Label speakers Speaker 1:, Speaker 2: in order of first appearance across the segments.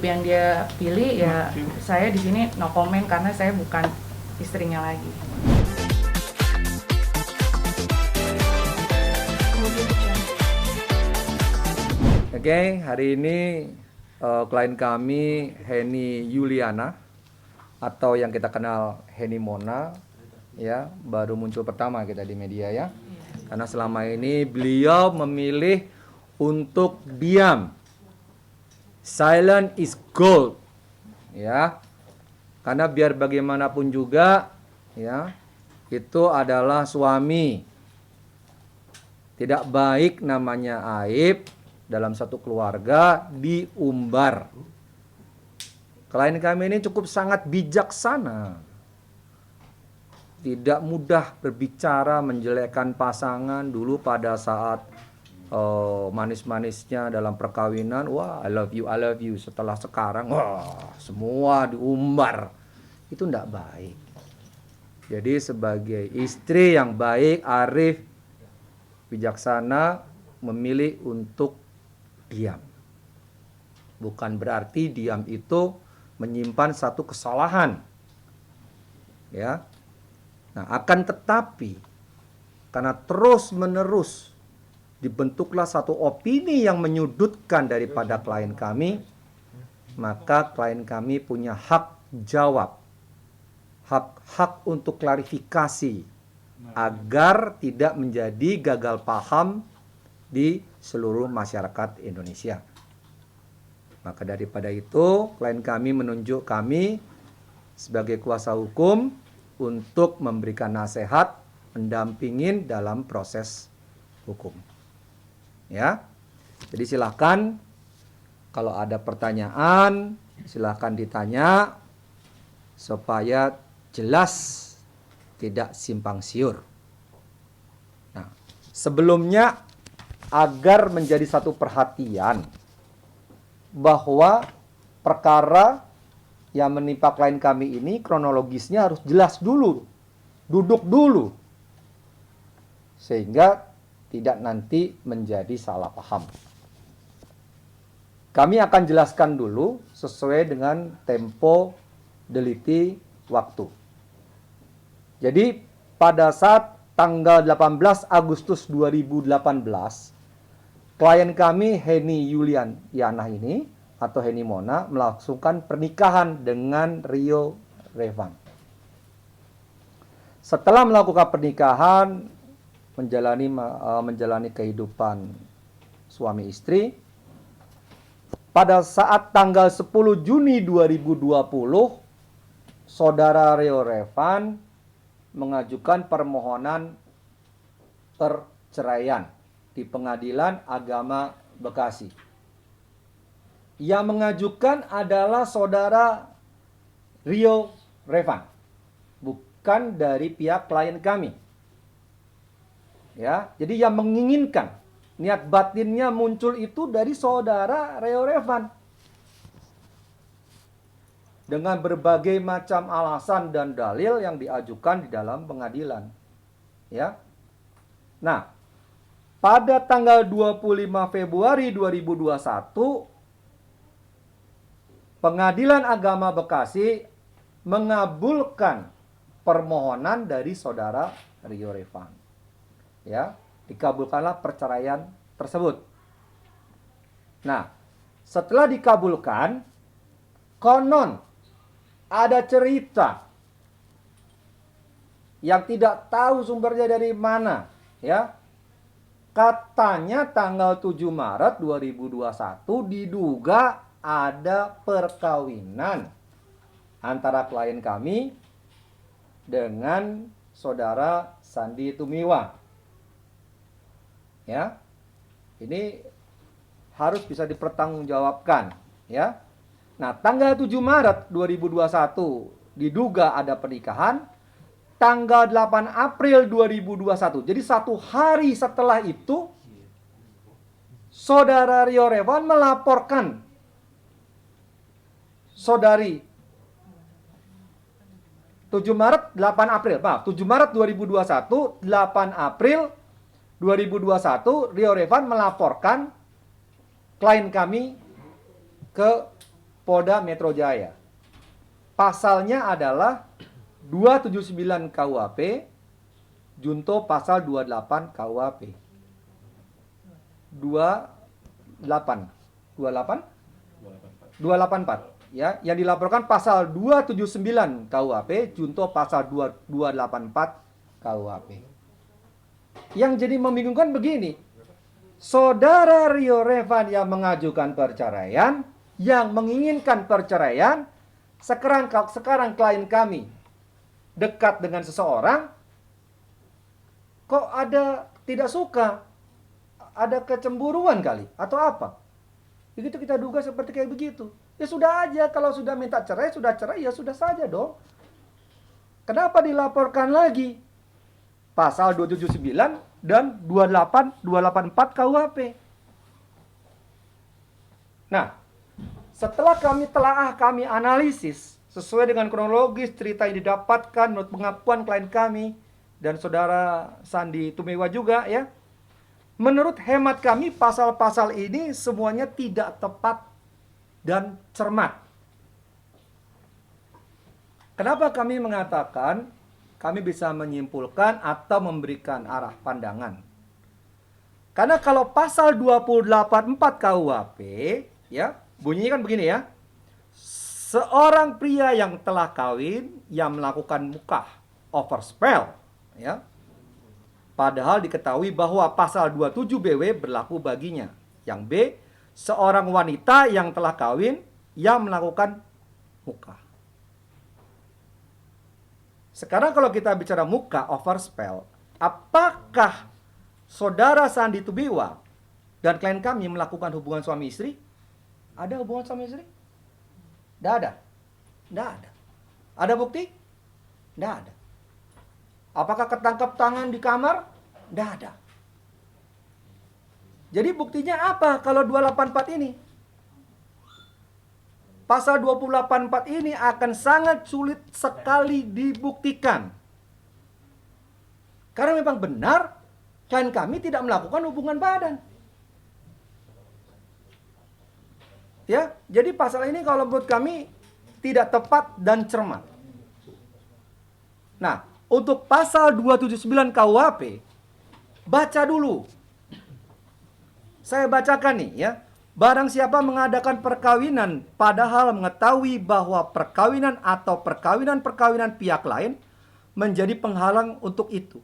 Speaker 1: yang dia pilih ya saya di sini no comment karena saya bukan istrinya lagi.
Speaker 2: Oke, hari ini klien kami Heni Yuliana atau yang kita kenal Heni Mona, ya, baru muncul pertama kita di media ya. Karena selama ini beliau memilih untuk diam. Silent is gold. Ya. Karena biar bagaimanapun juga ya, itu adalah suami. Tidak baik namanya aib dalam satu keluarga diumbar. Klien kami ini cukup sangat bijaksana. Tidak mudah berbicara menjelekkan pasangan dulu pada saat manis-manisnya dalam perkawinan. Wah, I love you. Setelah sekarang, wah, semua diumbar. Itu tidak baik. Jadi sebagai istri yang baik, arif, bijaksana, memilih untuk diam. Bukan berarti diam itu menyimpan satu kesalahan. Ya. Nah, akan tetapi karena terus-menerus dibentuklah satu opini yang menyudutkan daripada klien kami, maka klien kami punya hak jawab. Hak untuk klarifikasi agar tidak menjadi gagal paham di seluruh masyarakat Indonesia. Maka daripada itu, klien kami menunjuk kami sebagai kuasa hukum untuk memberikan nasihat, mendampingin dalam proses hukum. Ya. Jadi silakan kalau ada pertanyaan, silakan ditanya supaya jelas, tidak simpang siur. Nah, sebelumnya agar menjadi satu perhatian bahwa perkara yang menimpa klien kami ini kronologisnya harus jelas dulu, duduk dulu, sehingga tidak nanti menjadi salah paham. Kami akan jelaskan dulu sesuai dengan tempo deliti waktu. Jadi pada saat tanggal 18 Agustus 2018, klien kami Heni Yuliana ini atau Heni Mona melangsungkan pernikahan dengan Rio Revan. Setelah melakukan pernikahan, menjalani kehidupan suami istri, pada saat tanggal 10 Juni 2020, saudara Rio Revan mengajukan permohonan perceraian di Pengadilan Agama Bekasi. Yang mengajukan adalah saudara Rio Revan, bukan dari pihak klien kami. Ya, jadi yang menginginkan, niat batinnya muncul itu dari saudara Rio Revan. Dengan berbagai macam alasan dan dalil yang diajukan di dalam pengadilan. Ya. Nah, pada tanggal 25 Februari 2021, Pengadilan Agama Bekasi mengabulkan permohonan dari saudara Rio Revan. Ya, dikabulkanlah perceraian tersebut. Nah, setelah dikabulkan, konon ada cerita yang tidak tahu sumbernya dari mana, ya. Katanya tanggal 7 Maret 2021 diduga ada perkawinan antara klien kami dengan saudara Sandi Tumiwa. Ya. Ini harus bisa dipertanggungjawabkan, ya. Nah, tanggal 7 Maret 2021 diduga ada pernikahan. Tanggal 8 April 2021. Jadi satu hari setelah itu, saudara Rio Revan melaporkan saudari 7 Maret 8 April. Maaf, 7 Maret 2021, 8 April 2021 Rio Revan melaporkan klien kami ke Polda Metro Jaya. Pasalnya adalah 279 KUHP, junto pasal 28 KUHP. 28 284 ya, yang dilaporkan pasal 279 KUHP, junto pasal 284 KUHP. Yang jadi membingungkan begini, Saudara Rio Revan yang mengajukan perceraian, yang menginginkan perceraian, sekarang klien kami dekat dengan seseorang, kok ada tidak suka, ada kecemburuan kali, atau apa? Begitu kita duga seperti kayak begitu. Ya sudah aja, kalau sudah minta cerai, sudah cerai, ya sudah saja dong. Kenapa dilaporkan lagi? Pasal 279 dan 284 KUHP. Nah, setelah kami analisis sesuai dengan kronologis cerita yang didapatkan menurut pengakuan klien kami dan saudara Sandi Tumiwa juga ya. Menurut hemat kami, pasal-pasal ini semuanya tidak tepat dan cermat. Kenapa kami mengatakan kami bisa menyimpulkan atau memberikan arah pandangan? Karena kalau pasal 284 KUHP, ya, bunyinya kan begini ya. Seorang pria yang telah kawin yang melakukan mukah overspell, ya, padahal diketahui bahwa pasal 27 BW berlaku baginya. Yang B, seorang wanita yang telah kawin yang melakukan mukah. Sekarang kalau kita bicara mukah overspell, apakah saudara Sandi Tumiwa dan klien kami melakukan hubungan suami istri? Ada hubungan suami istri? Tidak ada. Tidak ada. Ada bukti? Tidak ada. Apakah ketangkap tangan di kamar? Tidak ada. Jadi buktinya apa kalau 284 ini? Pasal 284 ini akan sangat sulit sekali dibuktikan. Karena memang benar, klien kami tidak melakukan hubungan badan. Ya, jadi pasal ini kalau menurut kami tidak tepat dan cermat. Nah, untuk pasal 279 KUHP, baca dulu. Saya bacakan nih ya. Barang siapa mengadakan perkawinan padahal mengetahui bahwa perkawinan atau perkawinan-perkawinan pihak lain menjadi penghalang untuk itu.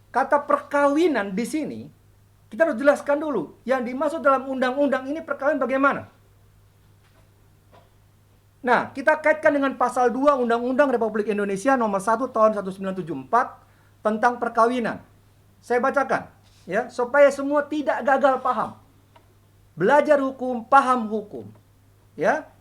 Speaker 2: Kata perkawinan di sini, kita harus jelaskan dulu. Yang dimaksud dalam undang-undang ini perkawinan bagaimana? Nah, kita kaitkan dengan pasal 2 Undang-Undang Republik Indonesia nomor 1 tahun 1974 tentang perkawinan. Saya bacakan ya, supaya semua tidak gagal paham. Belajar hukum, paham hukum. Ya.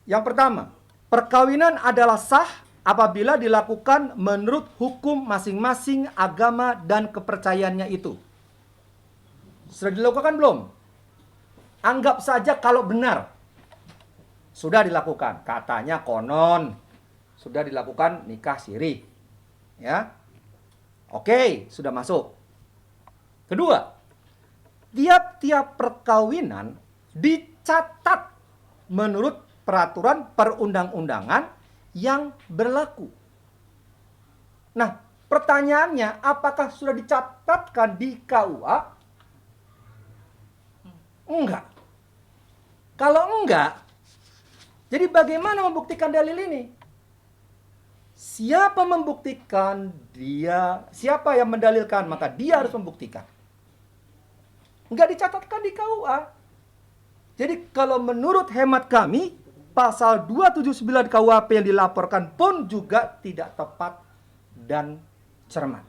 Speaker 2: Yang pertama, perkawinan adalah sah apabila dilakukan menurut hukum masing-masing agama dan kepercayaannya itu. Sudah dilakukan belum? Anggap saja kalau benar. Sudah dilakukan, katanya konon sudah dilakukan nikah siri. Ya. Oke, sudah masuk. Kedua, tiap-tiap perkawinan dicatat menurut peraturan perundang-undangan yang berlaku. Nah, pertanyaannya, apakah sudah dicatatkan di KUA? Enggak. Kalau enggak, jadi bagaimana membuktikan dalil ini? Siapa membuktikan dia, siapa yang mendalilkan, maka dia harus membuktikan. Enggak dicatatkan di KUA. Jadi kalau menurut hemat kami, pasal 279 KUHP yang dilaporkan pun juga tidak tepat dan cermat.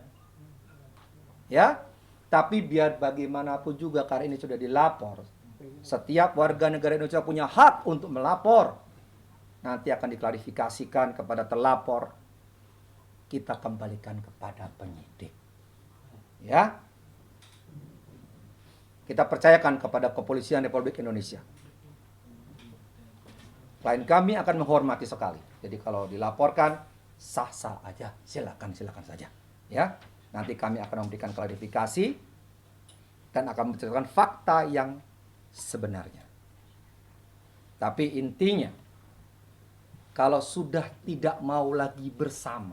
Speaker 2: Ya, tapi biar bagaimanapun juga karena ini sudah dilapor. Setiap warga negara Indonesia punya hak untuk melapor. Nanti akan diklarifikasikan kepada terlapor. Kita kembalikan kepada penyidik. Ya. Kita percayakan kepada Kepolisian Republik Indonesia. Klien kami akan menghormati sekali. Jadi kalau dilaporkan, sah-sah aja. Silakan saja. Ya. Nanti kami akan memberikan klarifikasi dan akan menceritakan fakta yang sebenarnya. Tapi intinya, kalau sudah tidak mau lagi bersama,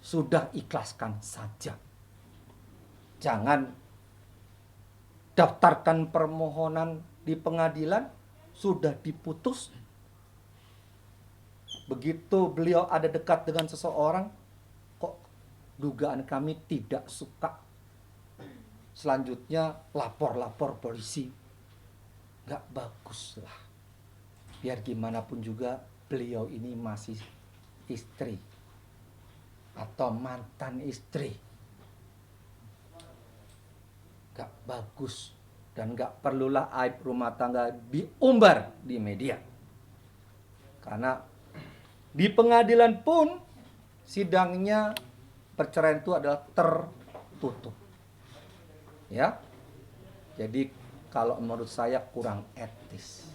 Speaker 2: sudah ikhlaskan saja. Jangan daftarkan permohonan di pengadilan, sudah diputus. Begitu beliau ada dekat dengan seseorang, kok dugaan kami tidak suka. Selanjutnya lapor polisi. Nggak bagus lah. Biar gimana pun juga beliau ini masih istri atau mantan istri. Gak bagus dan gak perlulah aib rumah tangga diumbar di media. Karena di pengadilan pun sidangnya perceraian itu adalah tertutup. Ya. Jadi kalau menurut saya kurang etis.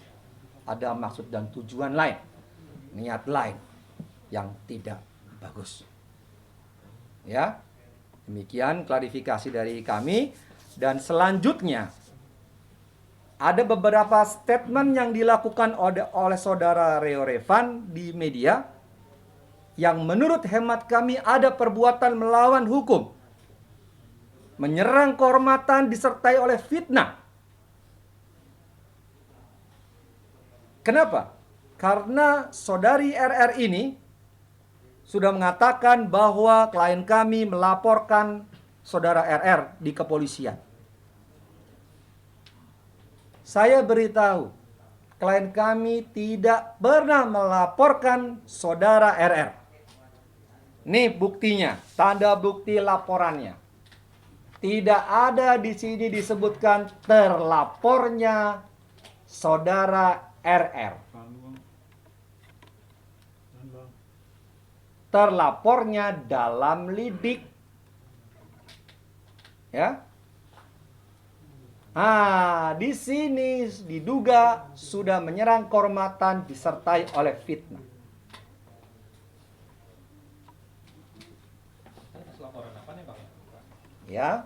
Speaker 2: Ada maksud dan tujuan lain, niat lain yang tidak bagus. Ya. Demikian klarifikasi dari kami. Dan selanjutnya, ada beberapa statement yang dilakukan oleh saudara Rio Revan di media, yang menurut hemat kami ada perbuatan melawan hukum, menyerang kehormatan disertai oleh fitnah. Kenapa? Karena saudari RR ini sudah mengatakan bahwa klien kami melaporkan saudara RR di kepolisian. Saya beritahu, klien kami tidak pernah melaporkan saudara RR. Nih buktinya, tanda bukti laporannya. Tidak ada di sini disebutkan terlapornya saudara RR. Terlapornya dalam lidik. Ya. Di sini diduga sudah menyerang kehormatan disertai oleh fitnah.
Speaker 3: Laporan apa nih, Bang?
Speaker 2: Ya.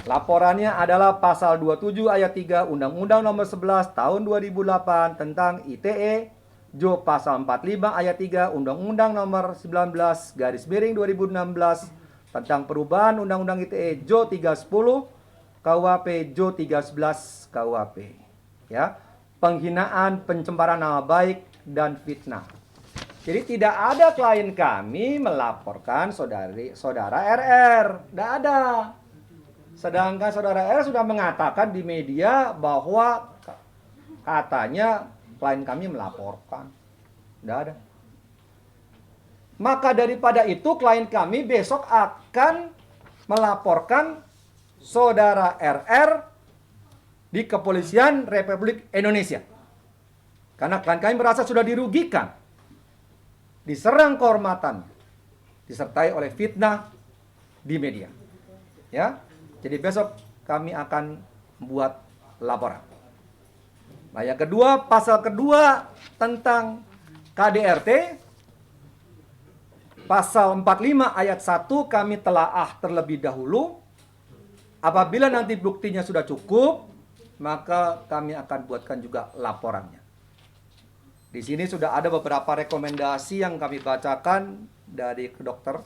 Speaker 2: Laporannya adalah pasal 27 ayat 3 Undang-Undang Nomor 11 Tahun 2008 tentang ITE, Jo pasal 45 ayat 3 Undang-Undang Nomor 19/2016 tentang perubahan Undang-Undang ITE, Jo 310 KUHP, Jo 311 KUHP. Ya, penghinaan, pencemaran nama baik dan fitnah. Jadi tidak ada klien kami melaporkan saudara RR, tidak ada. Sedangkan saudara RR sudah mengatakan di media bahwa katanya klien kami melaporkan. Tidak ada. Maka daripada itu klien kami besok akan melaporkan saudara RR di Kepolisian Republik Indonesia. Karena klien kami merasa sudah dirugikan, diserang kehormatan, disertai oleh fitnah di media. Ya, jadi besok kami akan membuat laporan. Nah, yang kedua, pasal kedua tentang KDRT, pasal 45 ayat 1 kami telaah terlebih dahulu. Apabila nanti buktinya sudah cukup, maka kami akan buatkan juga laporannya. Di sini sudah ada beberapa rekomendasi yang kami bacakan dari dokter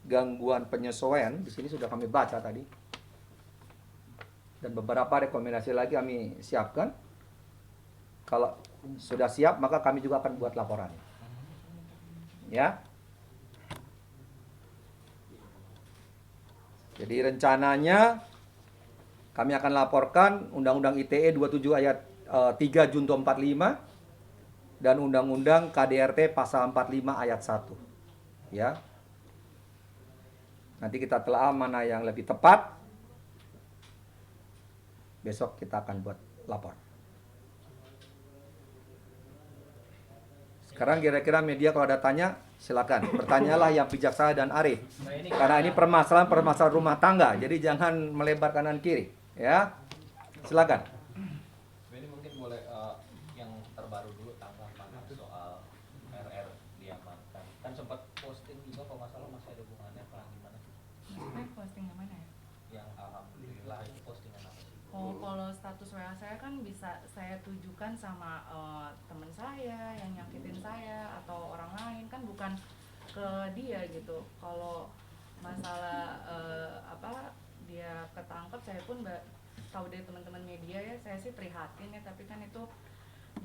Speaker 2: gangguan penyesuaian. Di sini sudah kami baca tadi. Dan beberapa rekomendasi lagi kami siapkan. Kalau sudah siap, maka kami juga akan buat laporan. Ya. Jadi rencananya kami akan laporkan Undang-Undang ITE 27 ayat 3 Junto 45 dan Undang-Undang KDRT pasal 45 ayat 1. Ya. Nanti kita telah mana yang lebih tepat. Besok kita akan buat lapor. Sekarang kira-kira media kalau ada tanya, silakan. Bertanyalah yang bijaksana dan arif. Karena ini permasalahan rumah tangga. Jadi jangan melebar kanan kiri. Ya, silakan.
Speaker 3: Ini mungkin boleh yang terbaru dulu tanggapan soal RR diamankan. Kan sempat posting juga kalau masalah masih ada hubungannya apa gimana?
Speaker 1: Posting yang mana ya?
Speaker 3: Yang alhamdulillah itu postingan apa sih?
Speaker 1: Oh, kalau status WA saya kan bisa saya tujukan sama teman saya yang nyakitin saya atau orang lain, kan bukan ke dia gitu. Kalau masalah dia ketangkep, saya pun tahu dari teman-teman media ya, saya sih prihatin ya, tapi kan itu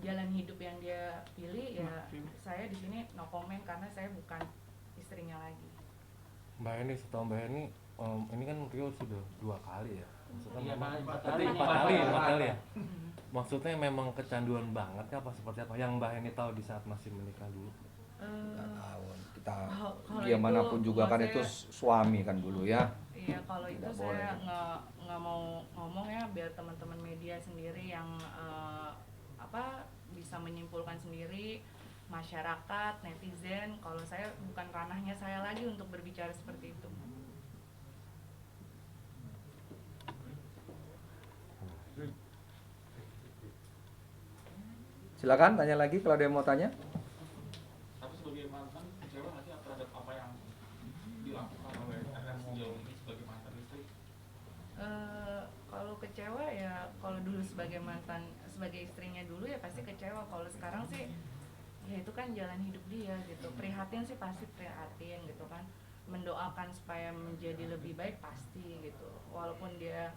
Speaker 1: jalan hidup yang dia pilih ya. Saya di sini no comment karena saya bukan istrinya lagi.
Speaker 4: Mbak Eni, setahu Mbak Eni, ini kan Rio sudah 2 kali ya. Maksudnya
Speaker 3: Iya,
Speaker 4: memang
Speaker 3: empat
Speaker 4: berarti
Speaker 3: kali.
Speaker 4: 4 kali ya. Maksudnya memang kecanduan banget apa seperti apa yang Mbak Eni tahu di saat masih menikah dulu?
Speaker 2: Nggak tahu. Kita
Speaker 1: Kalau
Speaker 2: gimana
Speaker 1: itu,
Speaker 2: pun juga kan
Speaker 1: maksudnya-
Speaker 2: itu suami kan dulu ya.
Speaker 1: Iya, kalau itu
Speaker 2: Tidak
Speaker 1: saya
Speaker 2: boleh.
Speaker 1: nggak mau ngomong ya, biar teman-teman media sendiri yang bisa menyimpulkan sendiri, masyarakat, netizen. Kalau saya bukan ranahnya saya lagi untuk berbicara seperti itu.
Speaker 2: Silakan tanya lagi kalau ada yang mau tanya.
Speaker 5: Tapi sebagai mantan kecewa nggak sih terhadap apa yang dilakukan oleh RR sejauh ini sebagai mantan istri?
Speaker 1: Kalau kecewa ya, kalau dulu sebagai istrinya dulu ya pasti kecewa. Kalau sekarang sih ya itu kan jalan hidup dia gitu. Prihatin sih pasti prihatin gitu kan. Mendoakan supaya menjadi lebih baik pasti gitu. Walaupun dia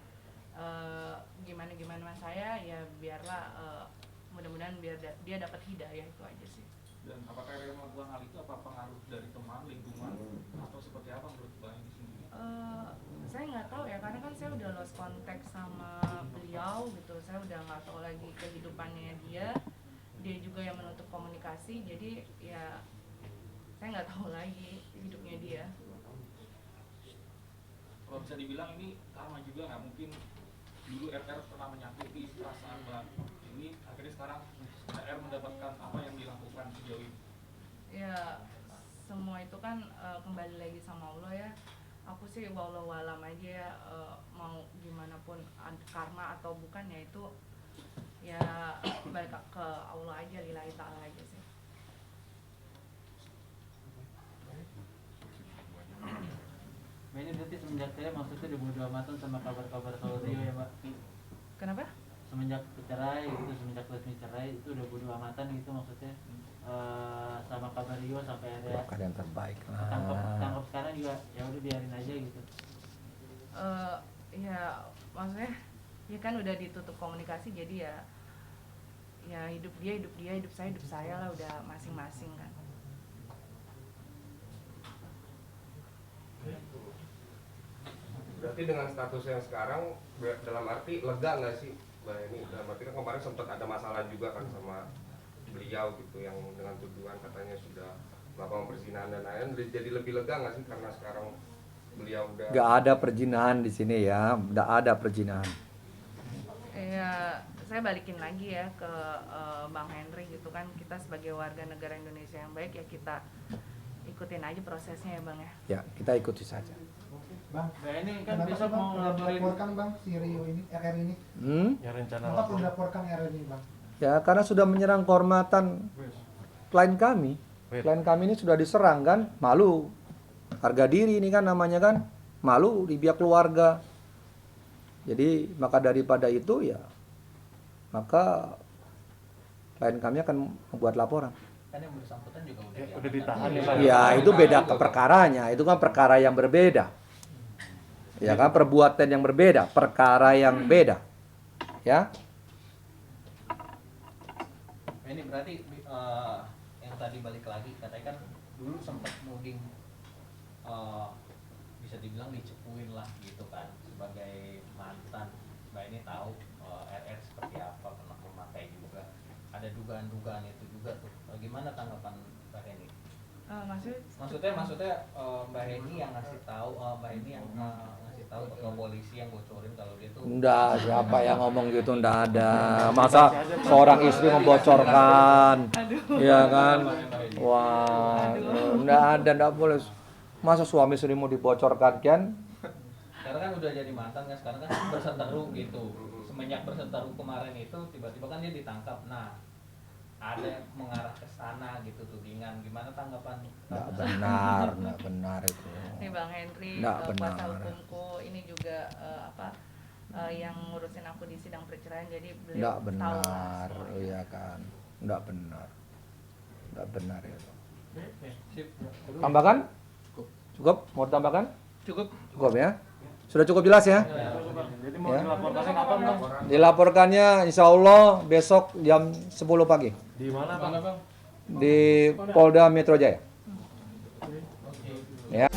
Speaker 1: gimana saya ya biarlah, mudah-mudahan dia dapat hidayah, itu aja sih.
Speaker 5: Dan apakah RR melakukan hal itu apa pengaruh dari teman, lingkungan, atau seperti apa menurut Mbak ini sendiri?
Speaker 1: Saya nggak tahu ya, karena kan saya udah lost contact sama beliau gitu. Saya udah nggak tahu lagi kehidupannya dia juga yang menutup komunikasi, jadi ya saya nggak tahu lagi hidupnya dia.
Speaker 5: Kalau bisa dibilang ini karma juga nggak mungkin dulu RR pernah menyakiti perasaan Mbak ini, akhirnya sekarang RR mendapatkan apa yang dilakukan sejauh ini.
Speaker 1: Ya semua itu kan kembali lagi sama Allah ya. Aku sih wallahu alam aja ya, mau gimana pun karma atau bukan ya itu ya balik ke Allah aja, lillahi ta'ala aja sih.
Speaker 6: Mbak ini berarti semenjak saya maksudnya udah bodo amatan sama kabar-kabar soal Rio ya Mbak?
Speaker 1: Kenapa?
Speaker 6: Semenjak cerai gitu, semenjak resmi cerai itu udah bodo amatan gitu maksudnya, sama kabar Rio sampai ada
Speaker 2: Doakan yang terbaik
Speaker 6: tangkap sekarang juga ya udah biarin aja gitu.
Speaker 1: Ya maksudnya ya kan udah ditutup komunikasi, jadi ya hidup dia, hidup saya lah, udah masing-masing kan.
Speaker 7: Berarti dengan status yang sekarang dalam arti lega nggak sih Mbak ini? Dalam arti kan kemarin sempat ada masalah juga kan sama beliau gitu yang dengan tuduhan katanya sudah melakukan perzinahan dan lain-lain. Jadi lebih lega nggak sih karena sekarang beliau udah
Speaker 2: Nggak ada perjinahan di sini ya, nggak ada perjinahan.
Speaker 1: Ya saya balikin lagi ya ke Bang Henry gitu kan, kita sebagai warga negara Indonesia yang baik ya kita ikutin aja prosesnya ya Bang ya.
Speaker 2: Ya, kita ikuti saja.
Speaker 8: Bang,
Speaker 6: Mbak ini kan
Speaker 8: kenapa
Speaker 6: besok
Speaker 8: sih Bang
Speaker 6: mau
Speaker 8: belum
Speaker 6: laporin.
Speaker 8: dilaporkan Bang si Rio ini, RR ini?
Speaker 4: Ya rencana
Speaker 8: Kenapa belum
Speaker 4: lapor.
Speaker 8: dilaporkan RR ini Bang?
Speaker 2: Ya, karena sudah menyerang kehormatan klien kami.
Speaker 4: Wait.
Speaker 2: Klien kami ini sudah diserang kan, malu. Harga diri ini kan namanya kan, malu di pihak keluarga. Jadi maka daripada itu ya, maka klien kami akan membuat laporan.
Speaker 3: Kan yang bersangkutan juga udah
Speaker 4: Ya,
Speaker 3: diamankan.
Speaker 4: udah ditahan ya Pak.
Speaker 2: Ya itu beda ke perkaranya, itu kan perkara yang berbeda. Ya kan, perbuatan yang berbeda, perkara yang beda. Ya.
Speaker 3: Ini berarti yang tadi balik lagi katanya kan dulu sempat nuding, bisa dibilang dicepuin lah gitu kan sebagai mantan. Mbak ini tahu RR seperti apa, pernah memakai juga, ada dugaan-dugaan itu juga tuh. Gimana tanggapan Mbak Heni? Maksudnya Mbak Heni yang ngasih tahu, Mbak Heni yang ngasih tahu ke polisi yang bocorin kalau dia tuh
Speaker 2: Enggak, siapa yang ngomong gitu, enggak ada. Masa seorang istri membocorkan? Iya kan? Wah, enggak ada, enggak boleh. Masa suami istri mau dibocorkan kan?
Speaker 3: Karena kan udah jadi mantan kan, sekarang kan berseteru gitu. Semenjak berseteru kemarin itu tiba-tiba kan dia ditangkap. Nah, ada yang mengarah ke sana gitu tudingan. Gimana tanggapan?
Speaker 2: Enggak benar itu.
Speaker 1: Nih Bang Henry,
Speaker 2: Nggak
Speaker 1: kuasa
Speaker 2: benar.
Speaker 1: hukumku ini juga yang ngurusin aku di sidang perceraian, jadi
Speaker 2: Nggak
Speaker 1: beliau tahu lah
Speaker 2: benar,
Speaker 1: semuanya.
Speaker 2: iya kan? Nggak benar. Nggak benar ya.
Speaker 3: Sip.
Speaker 2: Tambahkan? Cukup? Mau tambahkan?
Speaker 3: Cukup.
Speaker 2: Cukup ya? Sudah cukup jelas ya?
Speaker 4: Jadi mau
Speaker 2: Ya.
Speaker 4: dilaporkan kapan bang?
Speaker 2: Dilaporkannya insya Allah besok jam 10 pagi
Speaker 4: Di mana bang?
Speaker 2: di Polda Metro Jaya.
Speaker 3: Oke.
Speaker 2: Ya.